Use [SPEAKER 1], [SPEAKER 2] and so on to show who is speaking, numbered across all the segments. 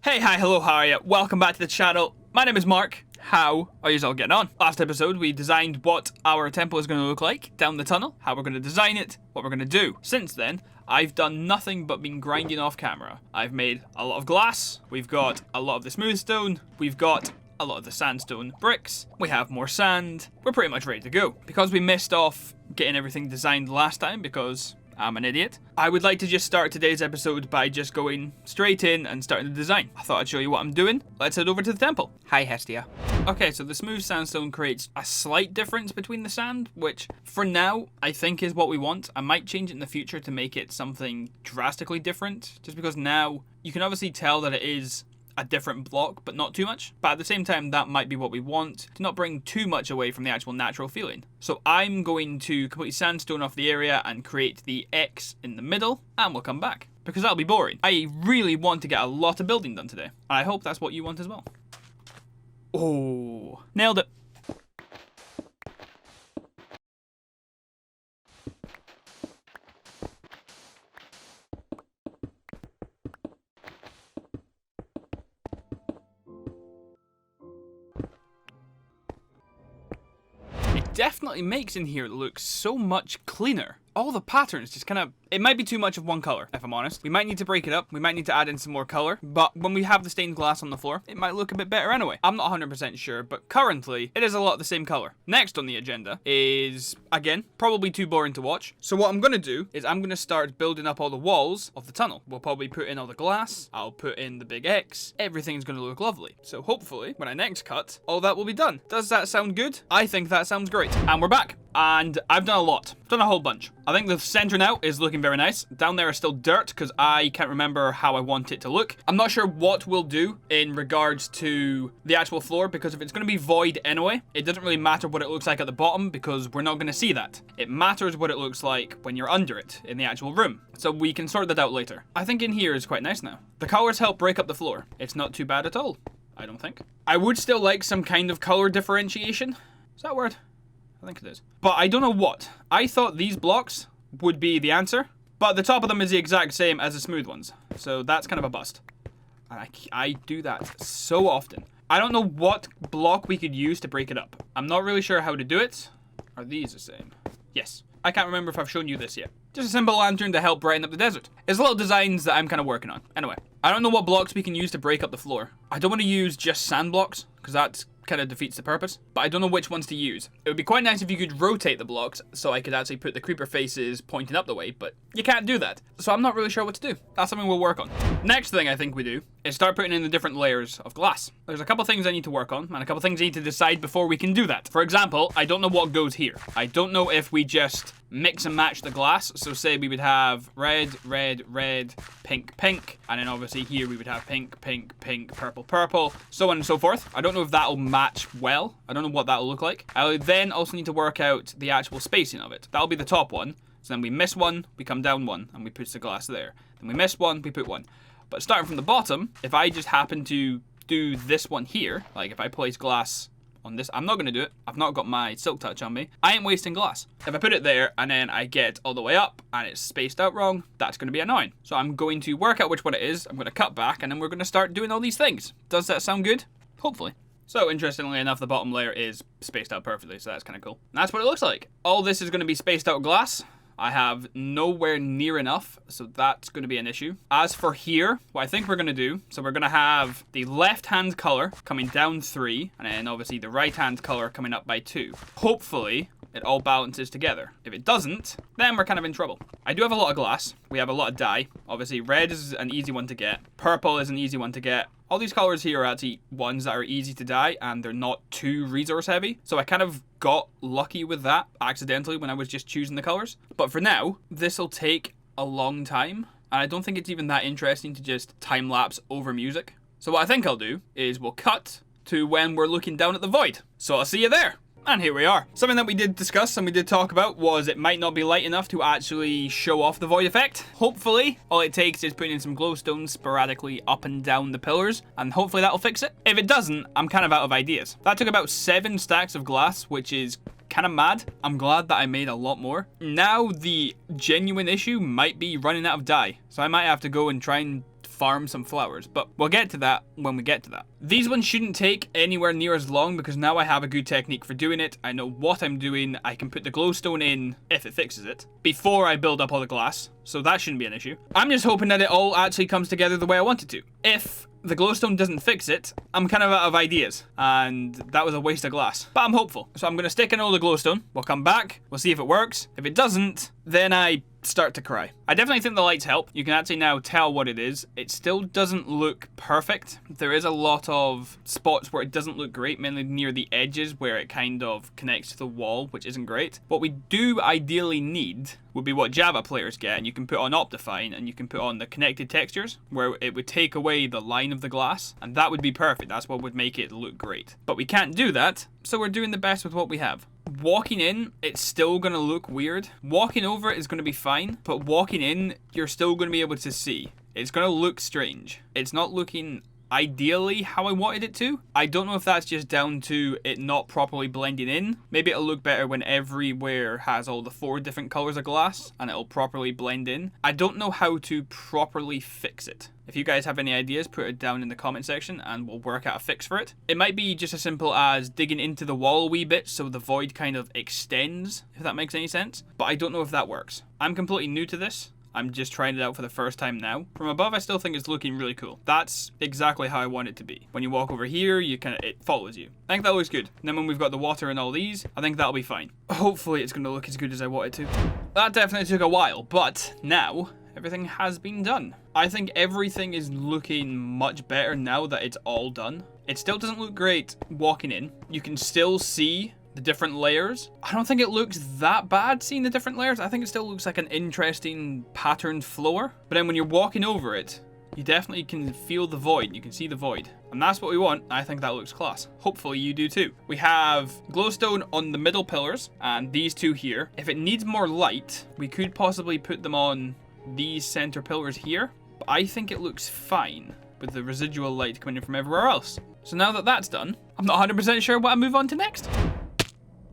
[SPEAKER 1] Hey, hi, hello, how are you? Welcome back to the channel. My name is Mark. How are you all getting on? Last episode, we designed what our temple is going to look like down the tunnel, how we're going to design it, what we're going to do. Since then, I've done nothing but been grinding off camera. I've made a lot of glass, we've got a lot of the smooth stone, we've got a lot of the sandstone bricks, we have more sand, we're pretty much ready to go. Because we missed off getting everything designed last time because I'm an idiot, I would like to just start today's episode by just going straight in and starting the design. I thought I'd show you what I'm doing. Let's head over to the temple. Hi, Hestia. Okay, so the smooth sandstone creates a slight difference between the sand, which for now I think is what we want. I might change it in the future to make it something drastically different, just because now you can obviously tell that it is a different block, but not too much. But at the same time, that might be what we want, to not bring too much away from the actual natural feeling. So I'm going to completely sandstone off the area and create the X in the middle, and we'll come back, because that'll be boring. I really want to get a lot of building done today. I hope that's what you want as well. Oh, nailed it. Definitely makes in here look so much cleaner. All the patterns just kind of, it might be too much of one color, if I'm honest. We might need to break it up. We might need to add in some more color. But when we have the stained glass on the floor, it might look a bit better anyway. I'm not 100% sure, but currently it is a lot the same color. Next on the agenda is, again, probably too boring to watch. So what I'm going to do is I'm going to start building up all the walls of the tunnel. We'll probably put in all the glass. I'll put in the big X. Everything's going to look lovely. So hopefully when I next cut, all that will be done. Does that sound good? I think that sounds great. And we're back. And I've done a lot. I've done a whole bunch. I think the center now is looking very nice. Down there is still dirt because I can't remember how I want it to look. I'm not sure what we'll do in regards to the actual floor, because if it's going to be void anyway, it doesn't really matter what it looks like at the bottom because we're not going to see that. It matters what it looks like when you're under it in the actual room. So we can sort that out later. I think in here is quite nice now. The colors help break up the floor. It's not too bad at all, I don't think. I would still like some kind of color differentiation. Is that a word? I think it is. But I don't know what. I thought these blocks would be the answer, but the top of them is the exact same as the smooth ones. So that's kind of a bust. And I do that so often. I don't know what block we could use to break it up. I'm not really sure how to do it. Are these the same? Yes. I can't remember if I've shown you this yet. Just a simple lantern to help brighten up the desert. It's little designs that I'm kind of working on. Anyway, I don't know what blocks we can use to break up the floor. I don't want to use just sand blocks, because that's kind of defeats the purpose, but I don't know which ones to use. It would be quite nice if you could rotate the blocks so I could actually put the creeper faces pointing up the way, but you can't do that. So I'm not really sure what to do. That's something we'll work on. Next thing I think we do is start putting in the different layers of glass. There's a couple things I need to work on, and a couple things I need to decide before we can do that. For example, I don't know what goes here. I don't know if we just mix and match the glass. So say we would have red, red, red, pink, pink, and then obviously here we would have pink, pink, pink, purple, purple, so on and so forth. I don't know if that'll match well. I don't know what that'll look like. I then also need to work out the actual spacing of it. That'll be the top one. So then we miss one, we come down one, and we put the glass there. Then we miss one, we put one. But starting from the bottom, if I just happen to do this one here, like if I place glass on this, I'm not going to do it. I've not got my silk touch on me. I ain't wasting glass. If I put it there and then I get all the way up and it's spaced out wrong, that's going to be annoying. So I'm going to work out which one it is. I'm going to cut back and then we're going to start doing all these things. Does that sound good? Hopefully. So interestingly enough, the bottom layer is spaced out perfectly, so that's kind of cool. And that's what it looks like. All this is going to be spaced out glass. I have nowhere near enough, so that's going to be an issue. As for here, what I think we're going to do, so we're going to have the left-hand color coming down 3, and then obviously the right-hand color coming up by 2. Hopefully, it all balances together. If it doesn't, then we're kind of in trouble. I do have a lot of glass. We have a lot of dye. Obviously, red is an easy one to get. Purple is an easy one to get. All these colors here are actually ones that are easy to dye and they're not too resource heavy. So I kind of got lucky with that accidentally when I was just choosing the colors. But for now, this will take a long time. And I don't think it's even that interesting to just time lapse over music. So what I think I'll do is we'll cut to when we're looking down at the void. So I'll see you there. And here we are. Something that we did discuss and we did talk about was it might not be light enough to actually show off the void effect. Hopefully, all it takes is putting in some glowstones sporadically up and down the pillars, and hopefully that'll fix it. If it doesn't, I'm kind of out of ideas. That took about 7 stacks of glass, which is kind of mad. I'm glad that I made a lot more. Now the genuine issue might be running out of dye. So I might have to go and try and farm some flowers, but we'll get to that when we get to that. These ones shouldn't take anywhere near as long because now I have a good technique for doing it. I know what I'm doing. I can put the glowstone in, if it fixes it, before I build up all the glass, so that shouldn't be an issue. I'm just hoping that it all actually comes together the way I want it to. If the glowstone doesn't fix it, I'm kind of out of ideas, and that was a waste of glass. But I'm hopeful, so I'm going to stick in all the glowstone. We'll come back, we'll see if it works. If it doesn't, then I start to cry. I definitely think the lights help. You can actually now tell what it is. It still doesn't look perfect. There is a lot of spots where it doesn't look great, mainly near the edges where it kind of connects to the wall, which isn't great. What we do ideally need would be what Java players get, and you can put on Optifine, and you can put on the connected textures, where it would take away the line of the glass, and that would be perfect. That's what would make it look great. But we can't do that, so we're doing the best with what we have. Walking in, it's still going to look weird. Walking over it is going to be fine, but walking in, you're still going to be able to see. It's going to look strange. It's not looking ideally how I wanted it to. I don't know if that's just down to it not properly blending in. Maybe it'll look better when everywhere has all the 4 different colors of glass and it'll properly blend in. I don't know how to properly fix it. If you guys have any ideas, put it down in the comment section and we'll work out a fix for it. It might be just as simple as digging into the wall a wee bit so the void kind of extends, if that makes any sense. But I don't know if that works. I'm completely new to this. I'm just trying it out for the first time now. From above, I still think it's looking really cool. That's exactly how I want it to be. When you walk over here, it follows you. I think that looks good. And then when we've got the water and all these, I think that'll be fine. Hopefully it's going to look as good as I want it to. That definitely took a while, but now everything has been done. I think everything is looking much better now that it's all done. It still doesn't look great walking in. You can still see the different layers. I don't think it looks that bad seeing the different layers. I think it still looks like an interesting patterned floor. But then when you're walking over it, you definitely can feel the void. You can see the void. And that's what we want. I think that looks class. Hopefully you do too. We have glowstone on the middle pillars and these 2 here. If it needs more light, we could possibly put them on these center pillars here. But I think it looks fine with the residual light coming in from everywhere else. So now that that's done, I'm not 100% sure what I move on to next.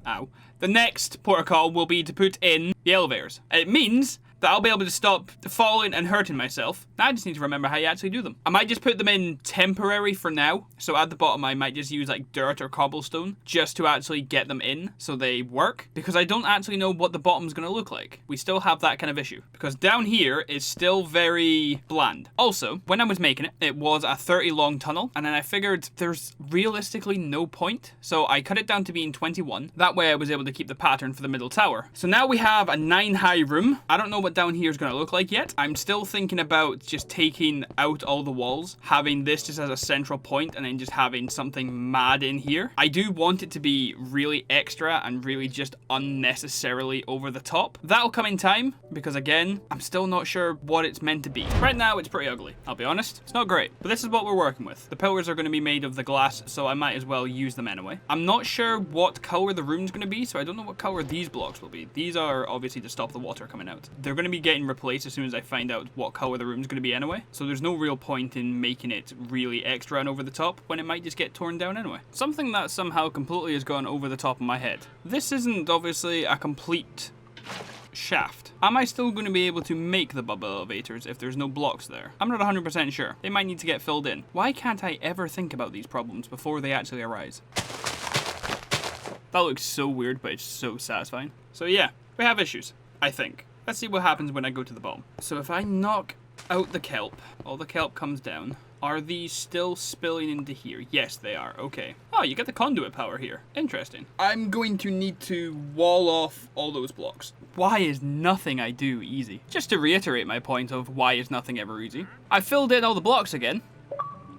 [SPEAKER 1] Ow. The next protocol will be to put in the elevators. It means that I'll be able to stop falling and hurting myself. Now I just need to remember how you actually do them. I might just put them in temporary for now. So at the bottom, I might just use like dirt or cobblestone just to actually get them in so they work. Because I don't actually know what the bottom's going to look like. We still have that kind of issue. Because down here is still very bland. Also, when I was making it, it was a 30 long tunnel. And then I figured there's realistically no point. So I cut it down to being 21. That way I was able to keep the pattern for the middle tower. So now we have a 9 high room. I don't know what down here is going to look like yet. I'm still thinking about just taking out all the walls, having this just as a central point, and then just having something mad in here. I do want it to be really extra and really just unnecessarily over the top. That'll come in time because again, I'm still not sure what it's meant to be. Right now it's pretty ugly, I'll be honest. It's not great, but this is what we're working with. The pillars are going to be made of the glass, so I might as well use them anyway. I'm not sure what color the room's going to be, so I don't know what color these blocks will be. These are obviously to stop the water coming out. They're going to be getting replaced as soon as I find out what color the room's going to be anyway. So there's no real point in making it really extra and over the top when it might just get torn down anyway. Something that somehow completely has gone over the top of my head. This isn't obviously a complete shaft. Am I still going to be able to make the bubble elevators if there's no blocks there? I'm not 100% sure. They might need to get filled in. Why can't I ever think about these problems before they actually arise? That looks so weird, but it's so satisfying. So yeah, we have issues, I think. Let's see what happens when I go to the bottom. So if I knock out the kelp, all the kelp comes down. Are these still spilling into here? Yes, they are. Okay. Oh, you get the conduit power here. Interesting. I'm going to need to wall off all those blocks. Why is nothing I do easy? Just to reiterate my point of why is nothing ever easy. I filled in all the blocks again.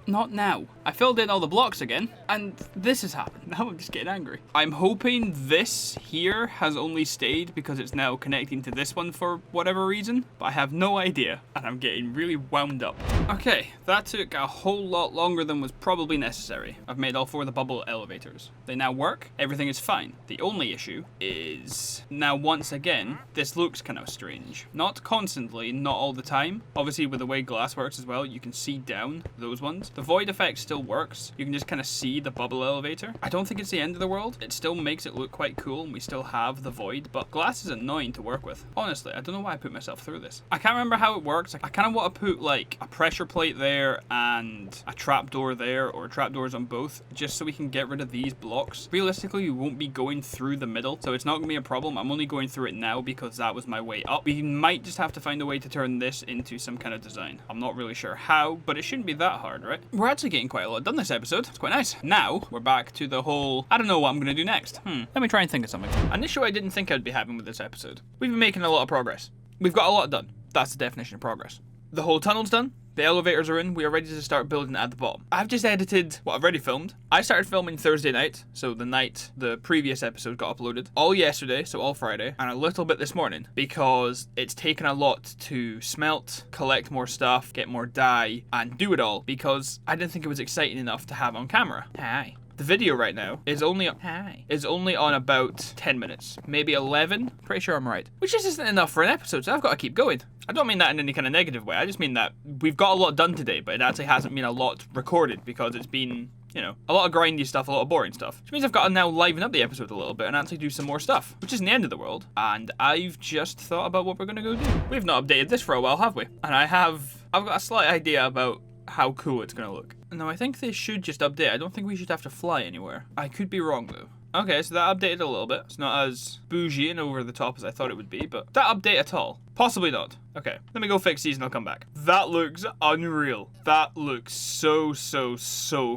[SPEAKER 1] Not now. I filled in all the blocks again, and this has happened. Now I'm just getting angry. I'm hoping this here has only stayed because it's now connecting to this one for whatever reason, but I have no idea, and I'm getting really wound up. Okay, that took a whole lot longer than was probably necessary. I've made all 4 of the bubble elevators. They now work. Everything is fine. The only issue is now once again, this looks kind of strange. Not constantly, not all the time. Obviously with the way glass works as well, you can see down those ones. The void effect still works. You can just kind of see the bubble elevator. I don't think it's the end of the world. It still makes it look quite cool and we still have the void, but glass is annoying to work with. Honestly, I don't know why I put myself through this. I can't remember how it worked blocks. I kind of want to put like a pressure plate there and a trapdoor there, or trapdoors on both, just so we can get rid of these blocks. Realistically, we won't be going through the middle, so it's not going to be a problem. I'm only going through it now because that was my way up. We might just have to find a way to turn this into some kind of design. I'm not really sure how, but it shouldn't be that hard, right? We're actually getting quite a lot done this episode. It's quite nice. Now, we're back to the whole, I don't know what I'm going to do next. Let me try and think of something. An issue I didn't think I'd be having with this episode. We've been making a lot of progress. We've got a lot done. That's the definition of progress. The whole tunnel's done. The elevators are in. We are ready to start building at the bottom. I've just edited what I've already filmed. I started filming Thursday night, so the night the previous episode got uploaded. All yesterday, so all Friday, and a little bit this morning, because it's taken a lot to smelt, collect more stuff, get more dye, and do it all, because I didn't think it was exciting enough to have on camera. Hi. The video right now is only on about 10 minutes, maybe 11. Pretty sure I'm right. Which just isn't enough for an episode, so I've got to keep going. I don't mean that in any kind of negative way. I just mean that we've got a lot done today, but it actually hasn't been a lot recorded because it's been, you know, a lot of grindy stuff, a lot of boring stuff. Which means I've got to now liven up the episode a little bit and actually do some more stuff, which isn't the end of the world. And I've just thought about what we're going to go do. We've not updated this for a while, have we? And I've got a slight idea about how cool it's going to look. No, I think they should just update. I don't think we should have to fly anywhere. I could be wrong, though. Okay, so that updated a little bit. It's not as bougie and over the top as I thought it would be, but that update at all? Possibly not. Okay, let me go fix these and I'll come back. That looks unreal. That looks so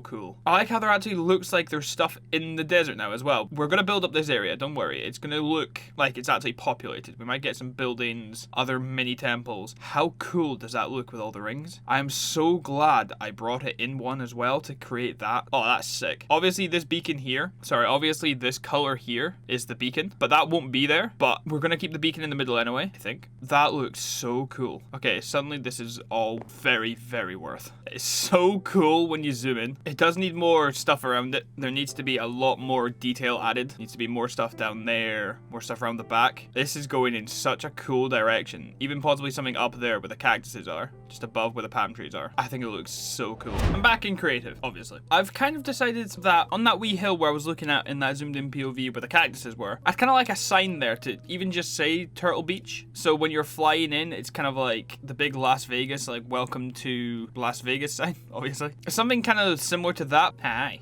[SPEAKER 1] cool. I like how there actually looks like there's stuff in the desert now as well. We're going to build up this area, don't worry. It's going to look like it's actually populated. We might get some buildings, other mini temples. How cool does that look with all the rings? I am so glad I brought it in one as well to create that. Oh, that's sick. Obviously this beacon here, obviously this color here is the beacon, but that won't be there. But we're going to keep the beacon in the middle anyway, I think. That looks so cool. Okay, suddenly this is all very worth. It's so cool when you zoom in. It does need more stuff around it. There needs to be a lot more detail added. Needs to be more stuff down there, more stuff around the back. This is going in such a cool direction. Even possibly something up there where the cactuses are, just above where the palm trees are. I think it looks so cool. I'm back in creative, obviously. I've kind of decided that on that wee hill where I was looking at in that zoomed in POV where the cactuses were, I'd kind of like a sign there to even just say Turtle Beach. So when you're flying in, it's kind of like the big Las Vegas, like welcome to Las Vegas sign, obviously. Something kind of similar to that. Hi.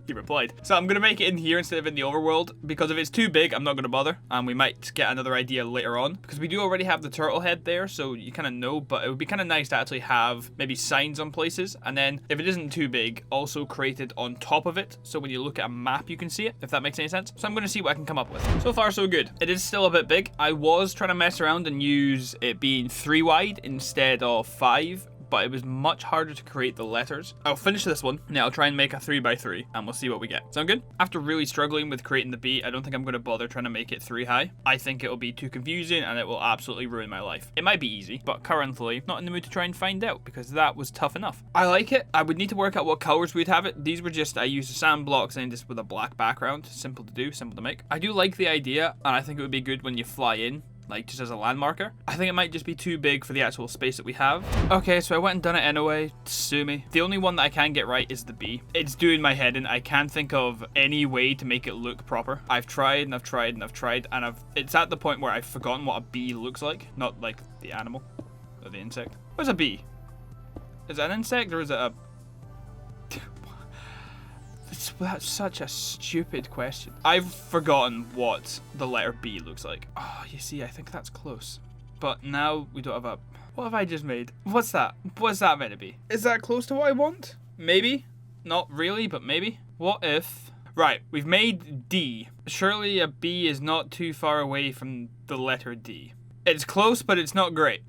[SPEAKER 1] He replied. So I'm going to make it in here instead of in the overworld, because if it's too big, I'm not going to bother. And we might get another idea later on, because we do already have the turtle head there, so you kind of know, but it would be kind of nice to actually have maybe signs on places. And then if it isn't too big, also created on top of it. So when you look at a map, you can see it, if that makes any sense. So I'm going to see what I can come up with. So far, so good. It is still a bit big. I was trying to mess around and use it being 3 wide instead of 5. But it was much harder to create the letters. I'll finish this one, and I'll try and make a 3x3, and we'll see what we get. Sound good? After really struggling with creating the beat, I don't think I'm going to bother trying to make it 3 high. I think it'll be too confusing, and it will absolutely ruin my life. It might be easy, but currently, not in the mood to try and find out, because that was tough enough. I like it. I would need to work out what colors we'd have it. These were just, I used the sand blocks and just with a black background. Simple to do, simple to make. I do like the idea, and I think it would be good when you fly in, like just as a landmarker. I think it might just be too big for the actual space that we have. Okay, so I went and done it anyway. Sue me. The only one that I can get right is the bee. It's doing my head in. I can't think of any way to make it look proper. I've tried and I've tried and I've tried, and it's at the point where I've forgotten what a bee looks like. Not like the animal or the insect. What's a bee? Is it an insect or is it a... That's such a stupid question. I've forgotten what the letter B looks like. Oh, you see, I think that's close. But now we don't have a... What have I just made? What's that? What's that meant to be? Is that close to what I want? Maybe. Not really, but maybe. What if... Right, we've made D. Surely a B is not too far away from the letter D. It's close, but it's not great.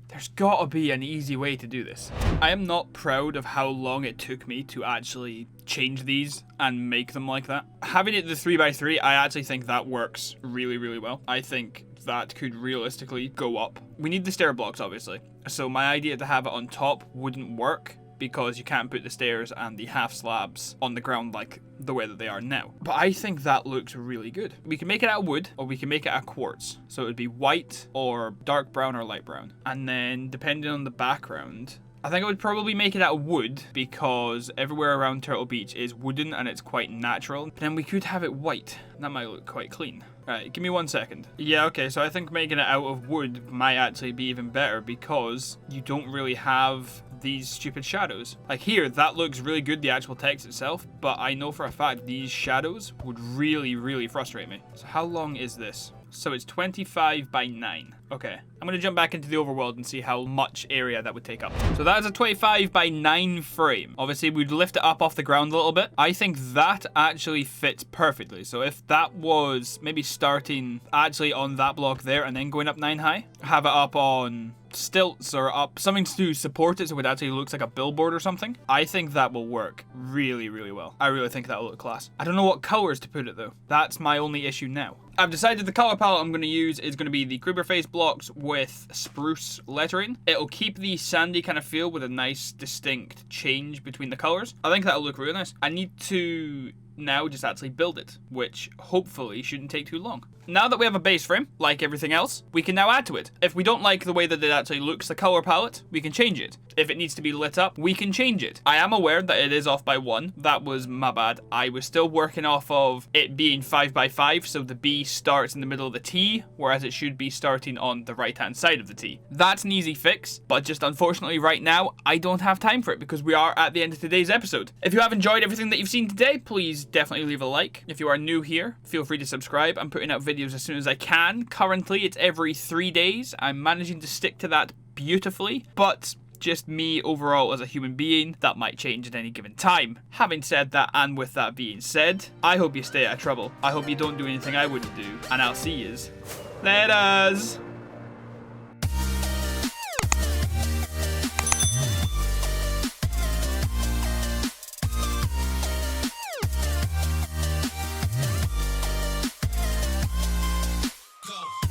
[SPEAKER 1] There's gotta be an easy way to do this. I am not proud of how long it took me to actually change these and make them like that. Having it the 3x3, I actually think that works really well. I think that could realistically go up. We need the stair blocks, obviously. So my idea to have it on top wouldn't work, because you can't put the stairs and the half slabs on the ground like the way that they are now. But I think that looks really good. We can make it out of wood, or we can make it out of quartz. So it would be white or dark brown or light brown. And then depending on the background, I think I would probably make it out of wood, because everywhere around Turtle Beach is wooden and it's quite natural. Then we could have it white. That might look quite clean. Right, give me 1 second. Yeah, okay, so I think making it out of wood might actually be even better because you don't really have these stupid shadows. Like here, that looks really good, the actual text itself, but I know for a fact these shadows would really, really frustrate me. So how long is this? So it's 25 by 9. Okay, I'm going to jump back into the overworld and see how much area that would take up. So that is a 25 by 9 frame. Obviously, we'd lift it up off the ground a little bit. I think that actually fits perfectly. So if that was maybe starting actually on that block there and then going up 9 high, have it up on stilts or up something to support it so it actually looks like a billboard or something, I think that will work really, really well. I really think that will look class. I don't know what colors to put it though. That's my only issue now. I've decided the color palette I'm going to use is going to be the Kruger face blocks with spruce lettering. It'll keep the sandy kind of feel with a nice distinct change between the colors. I think that'll look really nice. I need to now just actually build it, which hopefully shouldn't take too long. Now that we have a base frame, like everything else, we can now add to it. If we don't like the way that it actually looks, the color palette, we can change it. If it needs to be lit up, we can change it. I am aware that it is off by 1. That was my bad. I was still working off of it being 5 by 5, so the B starts in the middle of the T, whereas it should be starting on the right-hand side of the T. That's an easy fix, but just unfortunately right now, I don't have time for it because we are at the end of today's episode. If you have enjoyed everything that you've seen today, please definitely leave a like. If you are new here, feel free to subscribe. I'm putting out videos as soon as I can. Currently, it's every 3 days. I'm managing to stick to that beautifully, but just me overall as a human being, that might change at any given time. Having said that, and with that being said, I hope you stay out of trouble. I hope you don't do anything I wouldn't do, and I'll see yous. Laters!